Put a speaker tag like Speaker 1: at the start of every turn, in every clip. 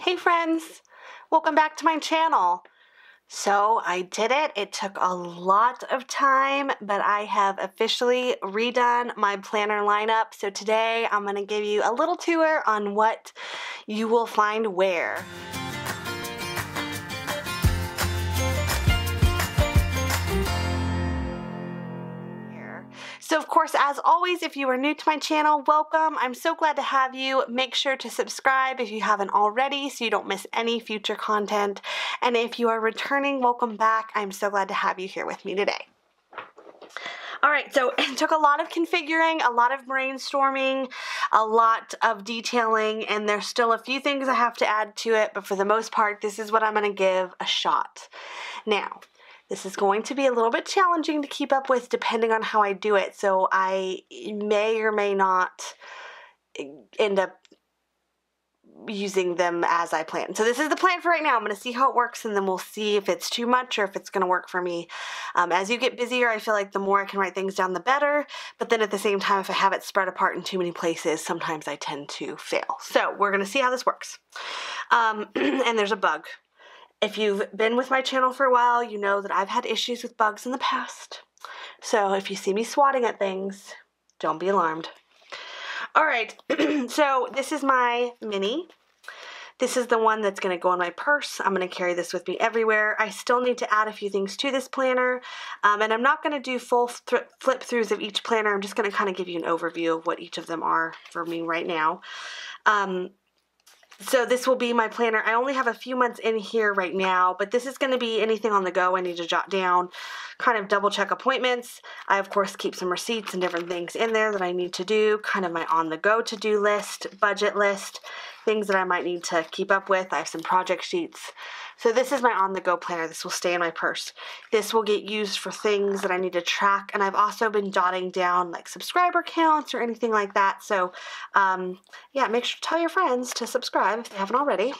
Speaker 1: Hey friends, welcome back to my channel. So I did it. It took a lot of time, but I have officially redone my planner lineup. So today I'm going to give you a little tour on what you will find where. So of course, as always, if you are new to my channel, welcome. I'm so glad to have you. Make sure to subscribe if you haven't already so you don't miss any future content. And if you are returning, welcome back. I'm so glad to have you here with me today. Alright, so it took a lot of configuring, a lot of brainstorming, a lot of detailing, and there's still a few things I have to add to it, but for the most part, this is what I'm going to give a shot. Now, this is going to be a little bit challenging to keep up with depending on how I do it, so I may or may not end up using them as I plan. So this is the plan for right now. I'm going to see how it works and then we'll see if it's too much or if it's going to work for me. As you get busier, I feel like the more I can write things down, the better. But then at the same time, if I have it spread apart in too many places, sometimes I tend to fail. So we're going to see how this works. And there's a bug. If you've been with my channel for a while, you know that I've had issues with bugs in the past. So if you see me swatting at things, don't be alarmed. Alright, so this is my mini. This is the one that's going to go in my purse. I'm going to carry this with me everywhere. I still need to add a few things to this planner. And I'm not going to do full flip-throughs of each planner. I'm just going to kind of give you an overview of what each of them are for me right now. So this will be my planner. I only have a few months in here right now, but this is going to be anything on the go I need to jot down, kind of double check appointments. I of course keep some receipts and different things in there that I need to do, kind of my on the go to-do list, budget list, things that I might need to keep up with. I have some project sheets. So this is my on the go planner. This will stay in my purse. This will get used for things that I need to track, and I've also been jotting down like subscriber counts or anything like that. So yeah, make sure to tell your friends to subscribe if they haven't already.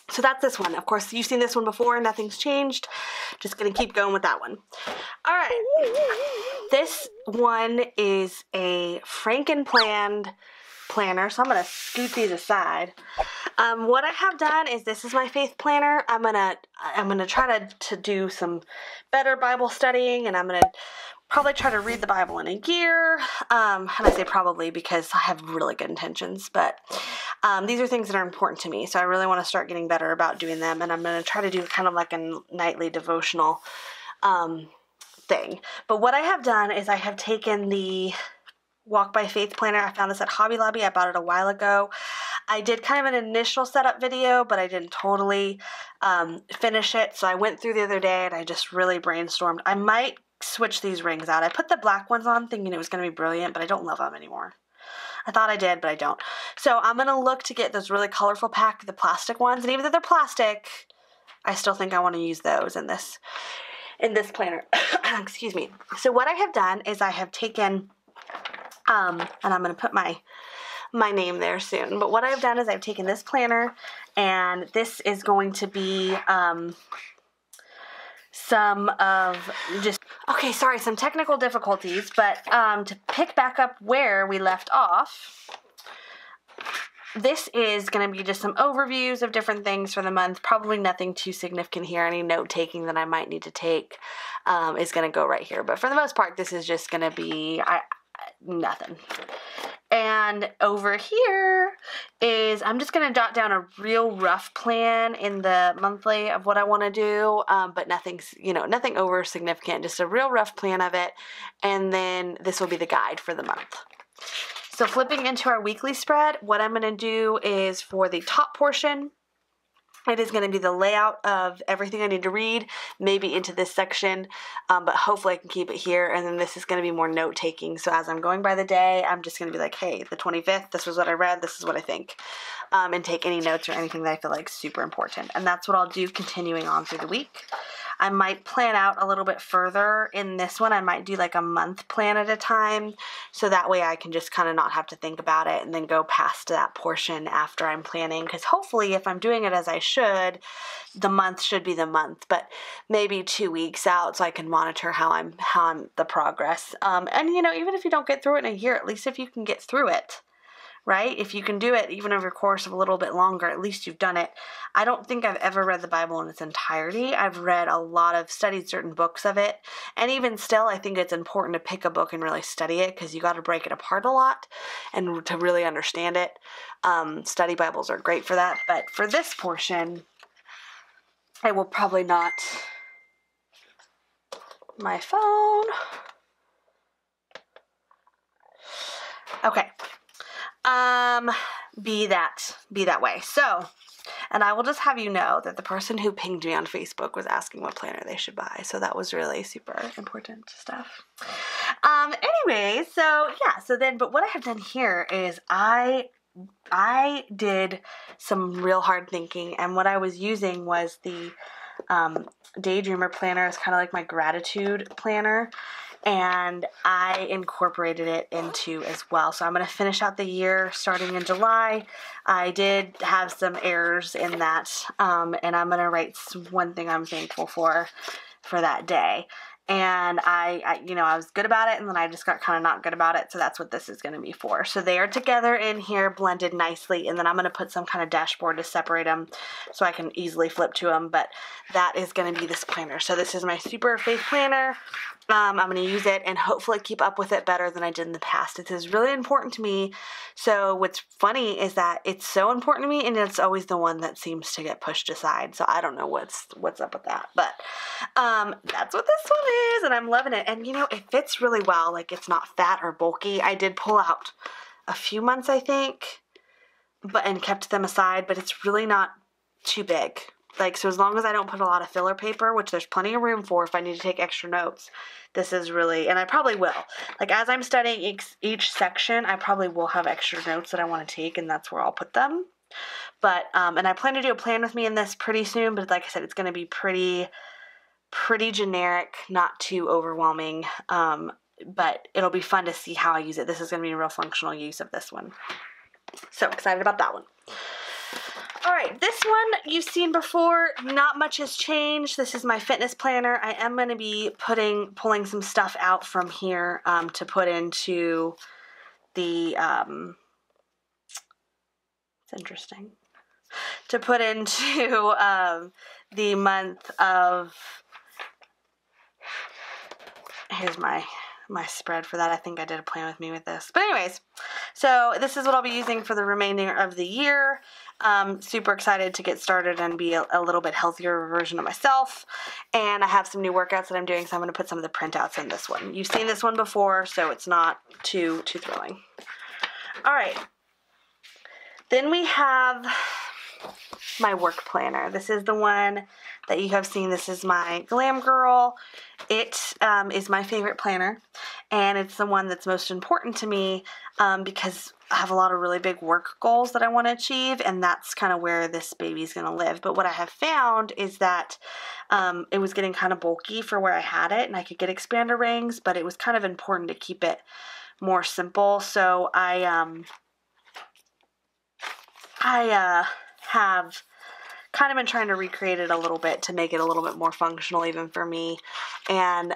Speaker 1: So that's this one. Of course, you've seen this one before. Nothing's changed. Just going to keep going with that one. All right. This one is a Franken-planned planner, so I'm going to scoot these aside. What I have done is this is my faith planner. I'm gonna try to do some better Bible studying, and I'm gonna probably try to read the Bible in a year. And I say probably because I have really good intentions, but these are things that are important to me, so I really want to start getting better about doing them, and I'm gonna try to do kind of like a nightly devotional thing. But what I have done is I have taken the Walk by Faith planner. I found this at Hobby Lobby. I bought it a while ago. I did kind of an initial setup video, but I didn't totally finish it. So I went through the other day and I just really brainstormed. I might switch these rings out. I put the black ones on thinking it was going to be brilliant, but I don't love them anymore. I thought I did, but I don't. So I'm going to look to get those really colorful pack, the plastic ones. And even though they're plastic, I still think I want to use those in this planner. Excuse me. So what I have done is I have taken... and I'm going to put my name there soon. But what I've done is I've taken this planner, and this is going to be some technical difficulties, but to pick back up where we left off, this is going to be just some overviews of different things for the month. Probably nothing too significant here. Any note taking that I might need to take is going to go right here. But for the most part, this is just going to be... nothing. And over here is, I'm just going to jot down a real rough plan in the monthly of what I want to do, but nothing's, nothing over significant, just a real rough plan of it. And then this will be the guide for the month. So flipping into our weekly spread, what I'm going to do is for the top portion, it is going to be the layout of everything I need to read, maybe into this section, but hopefully I can keep it here. And then this is going to be more note-taking. So as I'm going by the day, I'm just going to be like, hey, the 25th, this was what I read, this is what I think, and take any notes or anything that I feel like is super important. And that's what I'll do continuing on through the week. I might plan out a little bit further in this one. I might do like a month plan at a time, so that way I can just kind of not have to think about it and then go past that portion after I'm planning, because hopefully if I'm doing it as I should, the month should be the month, but maybe 2 weeks out so I can monitor how I'm the progress. And even if you don't get through it in a year, at least if you can get through it, right? If you can do it even over a course of a little bit longer, at least you've done it. I don't think I've ever read the Bible in its entirety. I've read a lot of, studied certain books of it, and even still, I think it's important to pick a book and really study it, because you got to break it apart a lot and to really understand it. Study Bibles are great for that, but for this portion, I will probably not. My phone. Okay. Be that way. So, and I will just have you know that the person who pinged me on Facebook was asking what planner they should buy. So that was really super important stuff. Anyway, so yeah, but what I have done here is I did some real hard thinking, and what I was using was the Daydreamer planner. Is kind of like my gratitude planner, and I incorporated it into as well. So I'm going to finish out the year starting in July. I did have some errors in that, and I'm going to write one thing I'm thankful for that day. And I was good about it, and then I just got kind of not good about it, so that's what this is going to be for. So they are together in here, blended nicely, and then I'm going to put some kind of dashboard to separate them so I can easily flip to them, but that is going to be this planner. So this is my Super Faith Planner. I'm going to use it and hopefully keep up with it better than I did in the past. It is really important to me. So what's funny is that it's so important to me, and it's always the one that seems to get pushed aside. So I don't know what's up with that, but that's what this one is, and I'm loving it. And it fits really well. Like, it's not fat or bulky. I did pull out a few months, I think, and kept them aside, but it's really not too big. Like, so as long as I don't put a lot of filler paper, which there's plenty of room for if I need to take extra notes, this is really, and I probably will. Like, as I'm studying each section, I probably will have extra notes that I want to take, and that's where I'll put them. But, and I plan to do a plan with me in this pretty soon, but like I said, it's going to be pretty generic, not too overwhelming, but it'll be fun to see how I use it. This is going to be a real functional use of this one. So excited about that one. All right, this one you've seen before. Not much has changed. This is my fitness planner. I am going to be pulling some stuff out from here to put into the, it's interesting, to put into the month of, here's my spread for that. I think I did a plan with me with this. But anyways, so this is what I'll be using for the remainder of the year. Super excited to get started and be a little bit healthier version of myself. And I have some new workouts that I'm doing, so I'm going to put some of the printouts in this one. You've seen this one before, so it's not too thrilling. All right. Then we have my work planner. This is the one that you have seen. This is my Glam Girl. It is my favorite planner, and it's the one that's most important to me because I have a lot of really big work goals that I want to achieve, and that's kind of where this baby's going to live. But what I have found is that it was getting kind of bulky for where I had it, and I could get expander rings, but it was kind of important to keep it more simple. So I have kind of been trying to recreate it a little bit to make it a little bit more functional even for me. And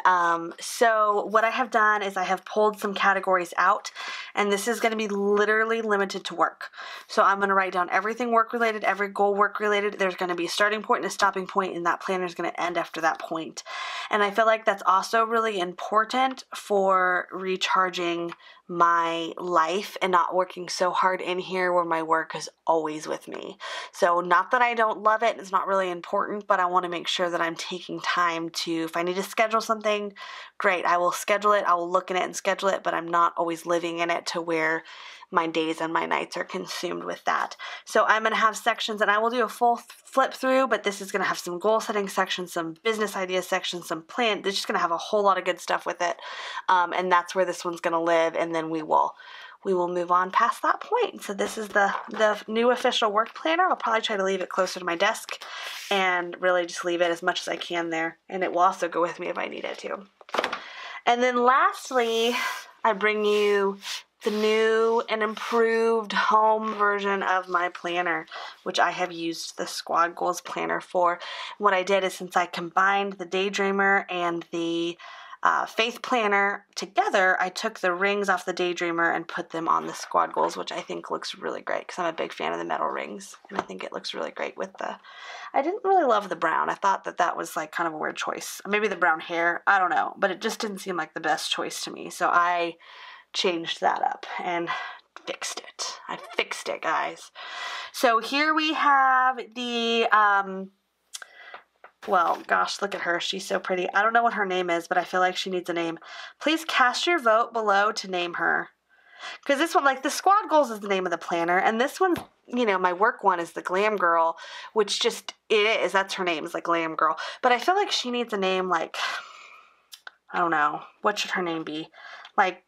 Speaker 1: so what I have done is I have pulled some categories out, and this is going to be literally limited to work. So I'm going to write down everything work related, every goal work related. There's going to be a starting point and a stopping point, and that planner is going to end after that point. And I feel like that's also really important for recharging my life and not working so hard in here where my work is always with me. So not that I don't love it, it's not really important, but I want to make sure that I'm taking time to, if I need to schedule something, great, I will schedule it, I will look in it and schedule it, but I'm not always living in it to where my days and my nights are consumed with that. So I'm going to have sections, and I will do a full flip through, but this is going to have some goal setting sections, some business ideas sections, some plan. It's just going to have a whole lot of good stuff with it. And that's where this one's going to live. And then we will move on past that point. So this is the new official work planner. I'll probably try to leave it closer to my desk and really just leave it as much as I can there. And it will also go with me if I need it to. And then lastly, I bring you the new and improved home version of my planner, which I have used the Squad Goals planner for. What I did is, since I combined the Daydreamer and the Faith Planner together, I took the rings off the Daydreamer and put them on the squad goals, which I think looks really great because I'm a big fan of the metal rings, and I think it looks really great with the, I didn't really love the brown. I thought that that was like kind of a weird choice. Maybe the brown hair, I don't know, but it just didn't seem like the best choice to me, so I changed that up and fixed it. I fixed it, guys. So here we have the, well, gosh, look at her. She's so pretty. I don't know what her name is, but I feel like she needs a name. Please cast your vote below to name her. Because this one, like the Squad Goals is the name of the planner, and this one, you know, my work one is the Glam Girl, which just, it is, that's her name, is like Glam Girl. But I feel like she needs a name like, I don't know, what should her name be? Like,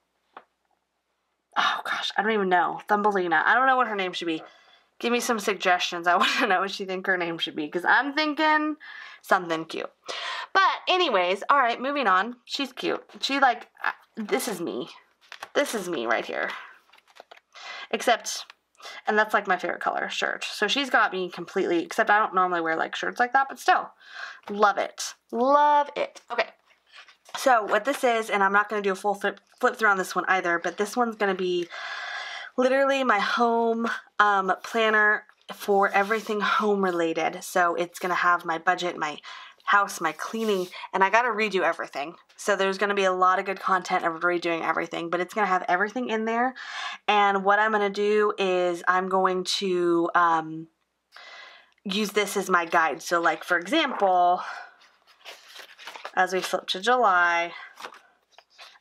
Speaker 1: oh gosh, I don't even know. Thumbelina. I don't know what her name should be. Give me some suggestions. I want to know what you think her name should be, because I'm thinking something cute. But anyways, all right, moving on. She's cute. She like, this is me. This is me right here. Except, and that's like my favorite color, shirt. So she's got me completely, except I don't normally wear like shirts like that, but still, love it. Love it. Okay. So what this is, and I'm not going to do a full flip through on this one either, but this one's going to be literally my home planner for everything home related. So it's going to have my budget, my house, my cleaning, and I got to redo everything. So there's going to be a lot of good content of redoing everything, but it's going to have everything in there. And what I'm going to do is I'm going to use this as my guide. So like, for example, as we flip to July,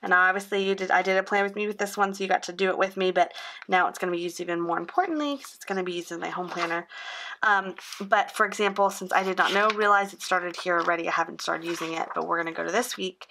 Speaker 1: and obviously I did a plan with me with this one, so you got to do it with me, but now it's going to be used even more importantly because it's going to be used in my home planner. But for example, since I did not realize it started here already, I haven't started using it, but we're going to go to this week.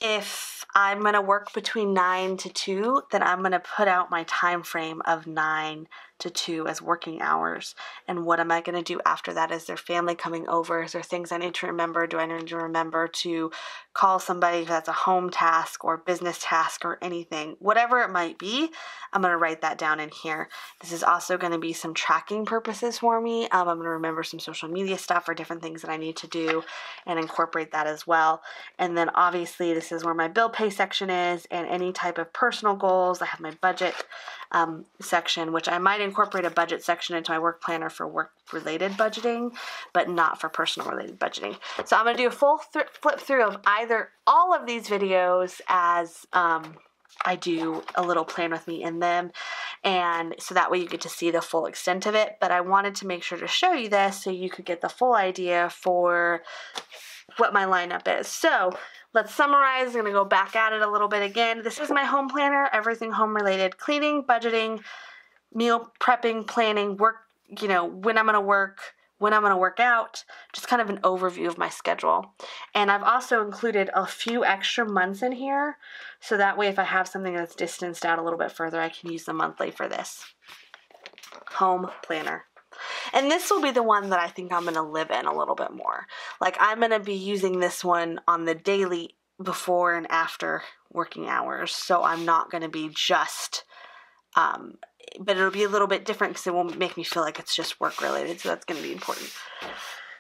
Speaker 1: If I'm going to work between 9 to 2, then I'm going to put out my time frame of 9 to 2 as working hours. And what am I going to do after that? Is there family coming over? Is there things I need to remember? Do I need to remember to call somebody if that's a home task or business task or anything? Whatever it might be, I'm going to write that down in here. This is also going to be some tracking purposes for me. I'm going to remember some social media stuff or different things that I need to do and incorporate that as well. And then obviously this is where my bill pay section is, and any type of personal goals. I have my budget section, which I might incorporate a budget section into my work planner for work-related budgeting, but not for personal-related budgeting. So I'm going to do a full flip through of either all of these videos as I do a little plan with me in them, and so that way you get to see the full extent of it. But I wanted to make sure to show you this so you could get the full idea for what my lineup is. So let's summarize. I'm going to go back at it a little bit again. This is my home planner, everything home related: cleaning, budgeting, meal prepping, planning, work, you know, when I'm going to work, when I'm going to work out, just kind of an overview of my schedule. And I've also included a few extra months in here, so that way if I have something that's distanced out a little bit further, I can use the monthly for this home planner. And this will be the one that I think I'm going to live in a little bit more. Like, I'm going to be using this one on the daily before and after working hours. So I'm not going to be just, but it'll be a little bit different because it won't make me feel like it's just work related. So that's going to be important.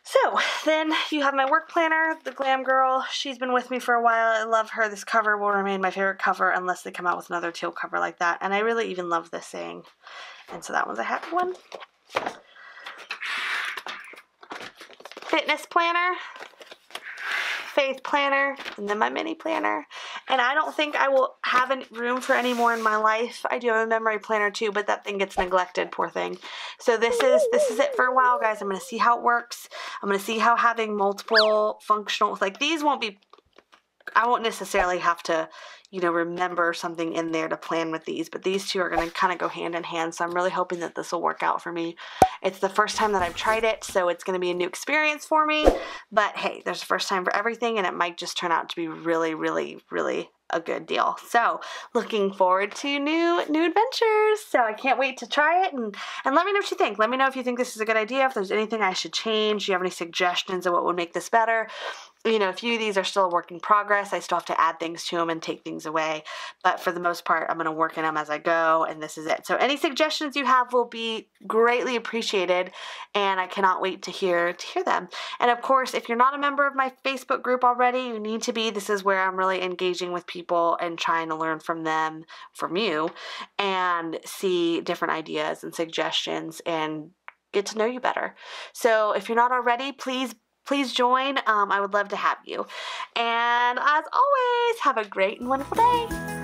Speaker 1: So then you have my work planner, the Glam Girl. She's been with me for a while. I love her. This cover will remain my favorite cover unless they come out with another teal cover like that. And I really even love this saying. And so that one's a happy one. Fitness planner, faith planner, and then my mini planner. And I don't think I will have any room for any more in my life. I do have a memory planner too, but that thing gets neglected, poor thing. So this is it for a while, guys. I'm going to see how it works. I'm going to see how having multiple functional, like these won't be, I won't necessarily have to, you know, remember something in there to plan with these, but these two are going to kind of go hand in hand. So I'm really hoping that this will work out for me. It's the first time that I've tried it, so it's going to be a new experience for me. But hey, there's a first time for everything, and it might just turn out to be really, really, really a good deal. So looking forward to new adventures. So I can't wait to try it, and let me know what you think. Let me know if you think this is a good idea, if there's anything I should change, do you have any suggestions of what would make this better. You know, a few of these are still a work in progress. I still have to add things to them and take things away. But for the most part, I'm going to work in them as I go, and this is it. So any suggestions you have will be greatly appreciated, and I cannot wait to hear them. And of course, if you're not a member of my Facebook group already, you need to be. This is where I'm really engaging with people and trying to learn from them, from you, and see different ideas and suggestions and get to know you better. So if you're not already, please join. I would love to have you. And as always, have a great and wonderful day.